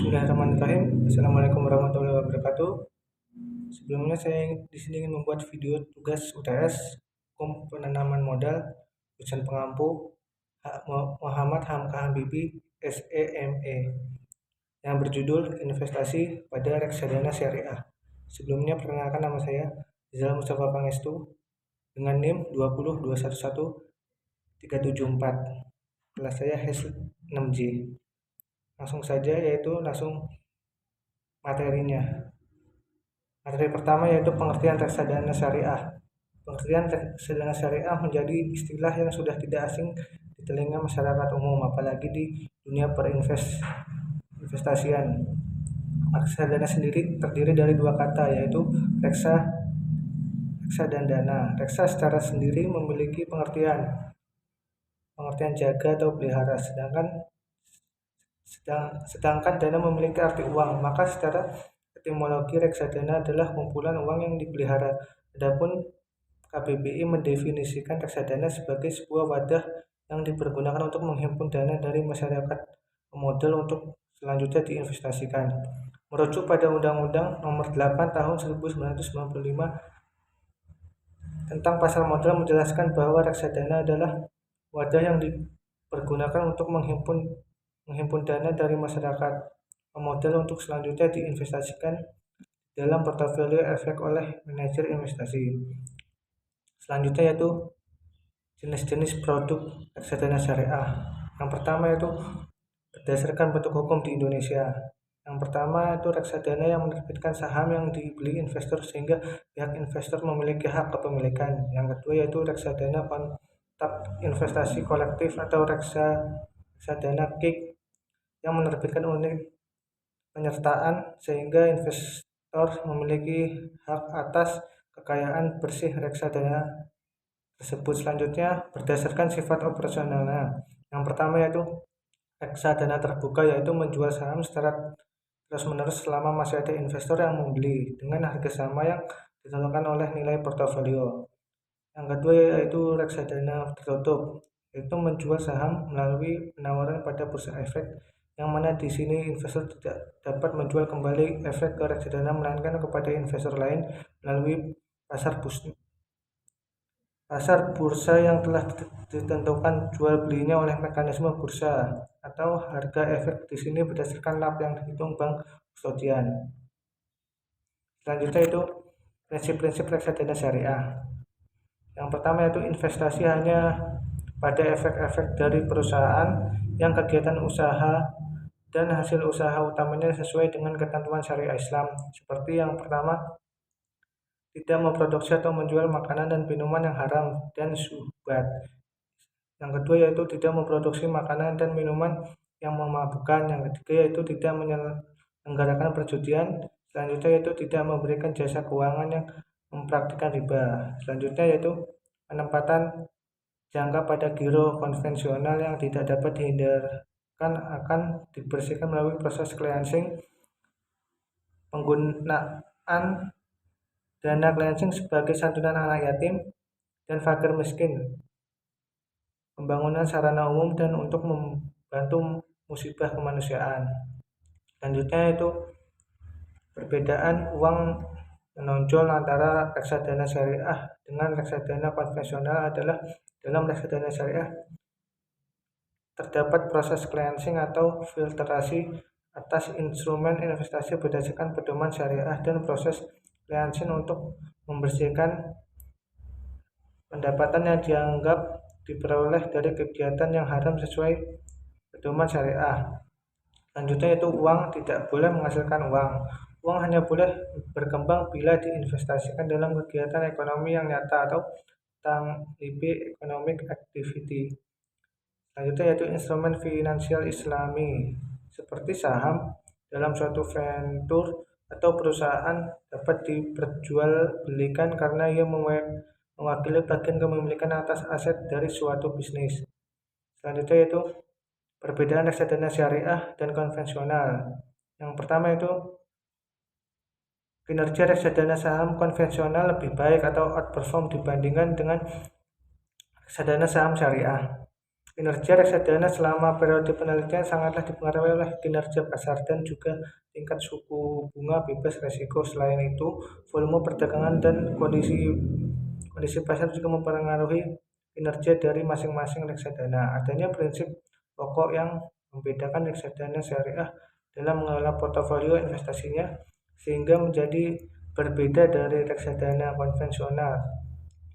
Bismillahirrahmanirrahim. Assalamualaikum warahmatullahi wabarakatuh. Sebelumnya saya di sini ingin membuat video tugas UTS hukum penanaman modal dosen pengampu Muhammad Hamka Habibi SEME yang berjudul Investasi pada Reksadana Syariah. Sebelumnya perkenalkan, nama saya Rizal Mustafa Pangestu dengan NIM 2011374. Kelas saya HES 6J. Langsung saja, langsung materinya. Materi pertama yaitu pengertian reksadana syariah. Pengertian reksadana syariah menjadi istilah yang sudah tidak asing di telinga masyarakat umum, apalagi di dunia investasian. Reksadana sendiri terdiri dari dua kata, yaitu reksa dan dana. Reksa secara sendiri memiliki pengertian jaga atau pelihara, sedangkan dana memiliki arti uang. Maka secara etimologi reksadana adalah kumpulan uang yang dipelihara. Adapun KBBI mendefinisikan reksadana sebagai sebuah wadah yang dipergunakan untuk menghimpun dana dari masyarakat pemodal untuk selanjutnya diinvestasikan. Merujuk pada Undang-Undang Nomor 8 Tahun 1995 tentang pasar modal menjelaskan bahwa reksadana adalah wadah yang dipergunakan untuk menghimpun dana dari masyarakat pemodal untuk selanjutnya diinvestasikan dalam portofolio efek oleh manajer investasi. Selanjutnya yaitu jenis-jenis produk reksadana syariah. Yang pertama yaitu berdasarkan bentuk hukum di Indonesia. Yang pertama itu reksadana yang menerbitkan saham yang dibeli investor sehingga pihak investor memiliki hak kepemilikan. Yang kedua yaitu reksadana kontrak investasi kolektif atau reksadana KIK yang menerbitkan unit penyertaan sehingga investor memiliki hak atas kekayaan bersih reksadana tersebut. Selanjutnya berdasarkan sifat operasionalnya. Yang pertama yaitu reksadana terbuka, yaitu menjual saham secara terus-menerus selama masih ada investor yang membeli dengan harga sama yang ditentukan oleh nilai portofolio. Yang kedua yaitu reksadana tertutup, yaitu menjual saham melalui penawaran pada bursa efek, yang mana di sini investor tidak dapat menjual kembali efek ke reksadana melainkan kepada investor lain melalui pasar bursa yang telah ditentukan jual belinya oleh mekanisme bursa, atau harga efek di sini berdasarkan lab yang dihitung bank kustodian. Selanjutnya itu prinsip-prinsip reksadana syariah. Yang pertama yaitu investasi hanya pada efek-efek dari perusahaan yang kegiatan usaha dan hasil usaha utamanya sesuai dengan ketentuan syariah Islam. Seperti yang pertama, tidak memproduksi atau menjual makanan dan minuman yang haram dan syubhat. Yang kedua yaitu tidak memproduksi makanan dan minuman yang memabukkan. Yang ketiga yaitu tidak menyelenggarakan perjudian. Selanjutnya yaitu tidak memberikan jasa keuangan yang mempraktikkan riba. Selanjutnya yaitu penempatan jangka pada giro konvensional yang tidak dapat dihindarkan akan dibersihkan melalui proses cleansing. Penggunaan dana cleansing sebagai santunan anak yatim dan fakir miskin, pembangunan sarana umum, dan untuk membantu musibah kemanusiaan. Selanjutnya itu perbedaan uang menonjol antara reksadana syariah dengan reksadana konvensional adalah dalam reksadana syariah terdapat proses cleansing atau filtrasi atas instrumen investasi berdasarkan pedoman syariah, dan proses cleansing untuk membersihkan pendapatan yang dianggap diperoleh dari kegiatan yang haram sesuai pedoman syariah. Selanjutnya itu uang tidak boleh menghasilkan uang. Uang hanya boleh berkembang bila diinvestasikan dalam kegiatan ekonomi yang nyata atau tangible economic activity. Selanjutnya yaitu instrumen finansial islami seperti saham dalam suatu venture atau perusahaan dapat diperjualbelikan karena ia mewakili bagian kepemilikan atas aset dari suatu bisnis. Selanjutnya yaitu perbedaan reksadana syariah dan konvensional. Yang pertama itu kinerja reksadana saham konvensional lebih baik atau outperform dibandingkan dengan reksadana saham syariah. Kinerja reksadana selama periode penelitian sangatlah dipengaruhi oleh kinerja pasar dan juga tingkat suku bunga bebas risiko. Selain itu, volume perdagangan dan kondisi pasar juga mempengaruhi kinerja dari masing-masing reksadana. Adanya prinsip pokok yang membedakan reksadana syariah dalam mengelola portofolio investasinya sehingga menjadi berbeda dari reksadana konvensional.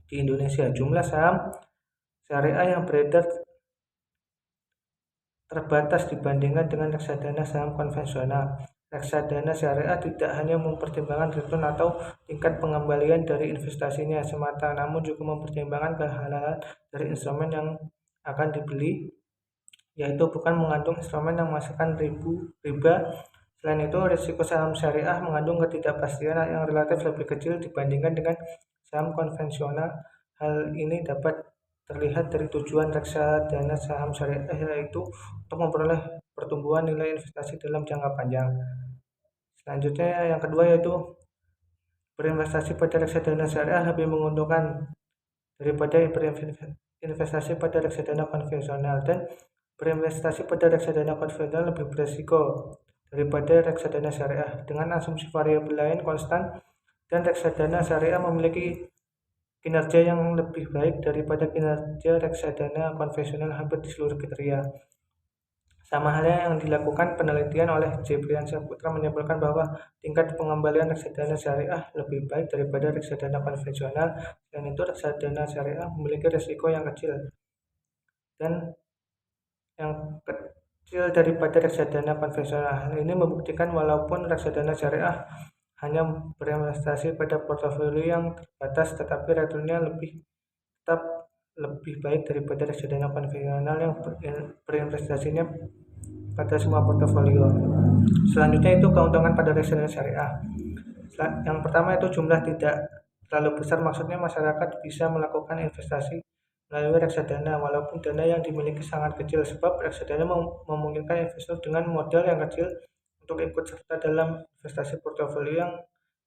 Di Indonesia, jumlah saham syariah yang beredar terbatas dibandingkan dengan reksadana saham konvensional. Reksadana syariah tidak hanya mempertimbangkan return atau tingkat pengembalian dari investasinya semata, namun juga mempertimbangkan kehalalan dari instrumen yang akan dibeli, yaitu bukan mengandung instrumen yang menghasilkan riba. Selain itu, risiko saham syariah mengandung ketidakpastian yang relatif lebih kecil dibandingkan dengan saham konvensional. Hal ini dapat terlihat dari tujuan reksadana saham syariah, yaitu untuk memperoleh pertumbuhan nilai investasi dalam jangka panjang. Selanjutnya yang kedua yaitu berinvestasi pada reksadana syariah lebih menguntungkan daripada berinvestasi pada reksadana konvensional, dan berinvestasi pada reksadana konvensional lebih berisiko daripada reksadana syariah dengan asumsi variabel lain konstan, dan reksadana syariah memiliki kinerja yang lebih baik daripada kinerja reksadana konvensional hampir di seluruh kriteria. Sama halnya yang dilakukan penelitian oleh J. Priyansyah Putra menyimpulkan bahwa tingkat pengembalian reksadana syariah lebih baik daripada reksadana konvensional. Selain itu, reksadana syariah memiliki risiko yang kecil daripada reksadana konvensional. Hal ini membuktikan walaupun reksadana syariah hanya berinvestasi pada portofolio yang terbatas, tetapi returnnya tetap lebih baik daripada reksadana konvensional yang berinvestasinya pada semua portofolio. Selanjutnya itu keuntungan pada reksadana syariah. Yang pertama itu jumlah tidak terlalu besar, maksudnya masyarakat bisa melakukan investasi melalui reksadana walaupun dana yang dimiliki sangat kecil, sebab reksadana memungkinkan investor dengan modal yang kecil untuk ikut serta dalam investasi portofolio yang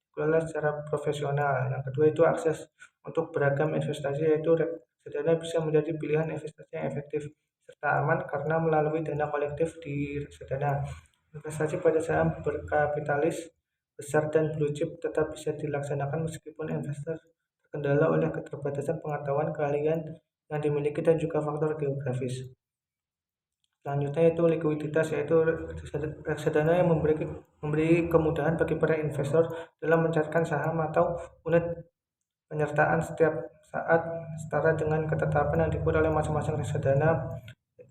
dikelola secara profesional. Yang kedua itu akses untuk beragam investasi, yaitu reksadana bisa menjadi pilihan investasi yang efektif serta aman karena melalui dana kolektif di reksadana. Investasi pada saham berkapitalis besar dan blue chip tetap bisa dilaksanakan meskipun investor terkendala oleh keterbatasan pengetahuan, keahlian yang dimiliki dan juga faktor geografis. Selanjutnya itu likuiditas, yaitu reksadana yang memberi kemudahan bagi para investor dalam mencairkan saham atau unit penyertaan setiap saat setara dengan ketetapan yang dibuat oleh masing-masing reksadana.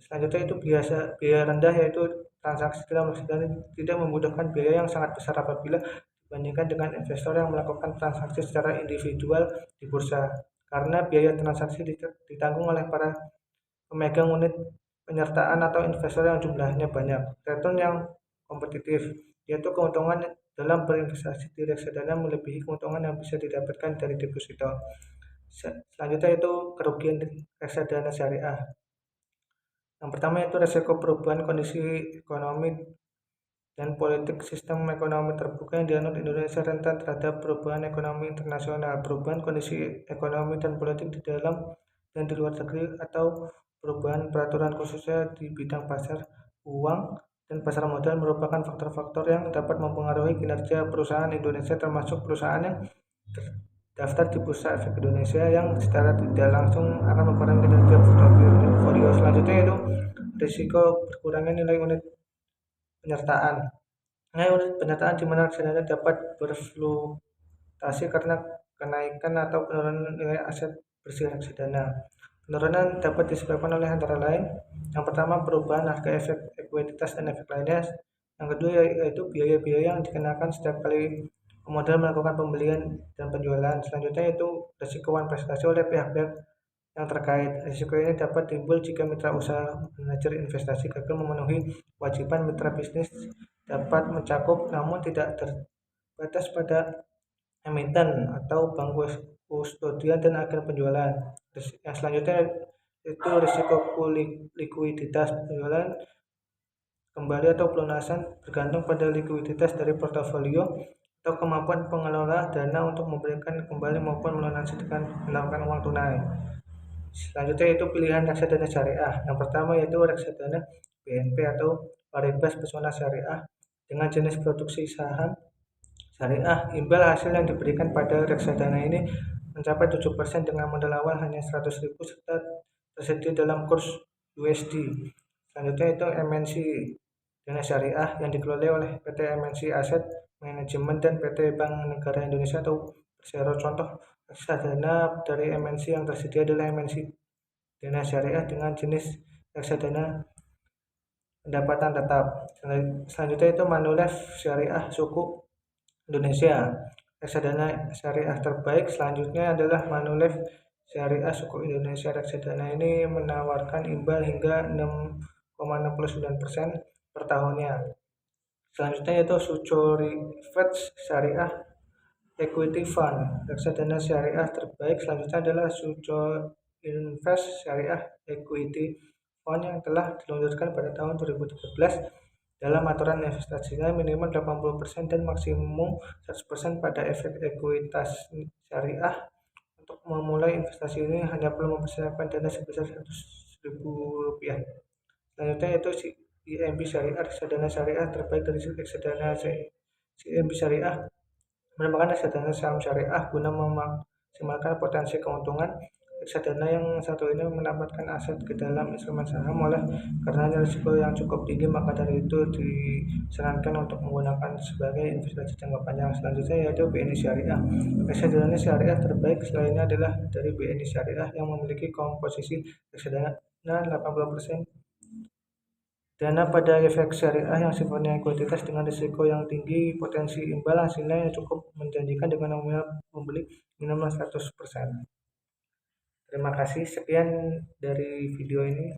Selanjutnya itu biaya rendah, yaitu transaksi dalam reksadana tidak membutuhkan biaya yang sangat besar apabila dibandingkan dengan investor yang melakukan transaksi secara individual di bursa, karena biaya transaksi ditanggung oleh para pemegang unit penyertaan atau investor yang jumlahnya banyak. Return yang kompetitif, yaitu keuntungan dalam berinvestasi di reksadana melebihi keuntungan yang bisa didapatkan dari deposito. Selanjutnya itu kerugian reksadana syariah. Yang pertama itu resiko perubahan kondisi ekonomi dan politik. Sistem ekonomi terbuka yang dianut Indonesia rentan terhadap perubahan ekonomi internasional, perubahan kondisi ekonomi dan politik di dalam dan di luar negeri, atau perubahan peraturan khususnya di bidang pasar uang dan pasar modal merupakan faktor-faktor yang dapat mempengaruhi kinerja perusahaan Indonesia, termasuk perusahaan yang terdaftar di Bursa Efek Indonesia yang secara tidak langsung akan mempengaruhi kinerja portofolio. Selanjutnya itu risiko berkurangnya nilai unit penyertaan. Nilai unit penyertaan di mana reksadana dapat berfluktuasi karena kenaikan atau penurunan nilai aset bersih reksadana. Penurunan dapat disebabkan oleh antara lain, yang pertama perubahan harga, efek ekuiditas dan efek lainnya. Yang kedua yaitu biaya-biaya yang dikenakan setiap kali pemodal melakukan pembelian dan penjualan. Selanjutnya yaitu risikoan prestasi oleh pihak-pihak yang terkait. Risiko ini dapat timbul jika mitra usaha manajer investasi gagal memenuhi kewajiban mitra bisnis dapat mencakup, namun tidak terbatas pada emiten atau bank kustodian dan agen penjualan. Yang selanjutnya itu risiko likuiditas, penjualan kembali atau pelunasan bergantung pada likuiditas dari portofolio atau kemampuan pengelola dana untuk memberikan kembali maupun melunasi dengan melakukan uang tunai. Selanjutnya itu pilihan reksadana syariah. Yang pertama yaitu reksadana BNP atau Paribas Pesona Syariah dengan jenis produksi saham syariah. Imbal hasil yang diberikan pada reksadana ini mencapai 7% dengan modal awal hanya 100.000 serta tersedia dalam kurs USD. Selanjutnya itu MNC Dana Syariah yang dikelola oleh PT MNC Asset Management dan PT Bank Negara Indonesia atau Persero. Contoh reksadana dari MNC yang tersedia adalah MNC Dana Syariah dengan jenis reksadana pendapatan tetap. Selanjutnya itu Manulife Syariah Suku Indonesia. Reksadana syariah terbaik selanjutnya adalah Manulife Syariah Suku Indonesia. Reksadana ini menawarkan imbal hingga 6,69% per tahunnya. Selanjutnya yaitu Sucuri Feds Syariah Equity Fund. Reksadana syariah terbaik selanjutnya adalah Suco Invest Syariah Equity Fund yang telah diluncurkan pada tahun 2013. Dalam aturan investasinya minimal 80% dan maksimum 100% pada efek ekuitas syariah. Untuk memulai investasi ini hanya perlu mempersiapkan dana sebesar Rp100.000. Selanjutnya yaitu CIMB Syariah. Reksadana syariah terbaik dari reksadana CIMB Syariah merupakan reksadana saham syariah guna memaksimalkan potensi keuntungan. Reksadana yang satu ini menempatkan aset ke dalam instrumen saham karena risiko yang cukup tinggi, maka dari itu disarankan untuk menggunakan sebagai investasi jangka panjang. Selanjutnya yaitu BNI Syariah. Reksadana syariah terbaik selainnya adalah dari BNI Syariah yang memiliki komposisi reksadana 80% dana pada efek syariah yang sifatnya ekuitas dengan risiko yang tinggi. Potensi imbal hasilnya yang cukup menjanjikan dengan nominal membeli minimal 100%. Terima kasih, sekian dari video ini.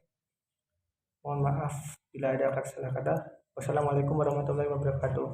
Mohon maaf bila ada salah kata. Wassalamualaikum warahmatullahi wabarakatuh.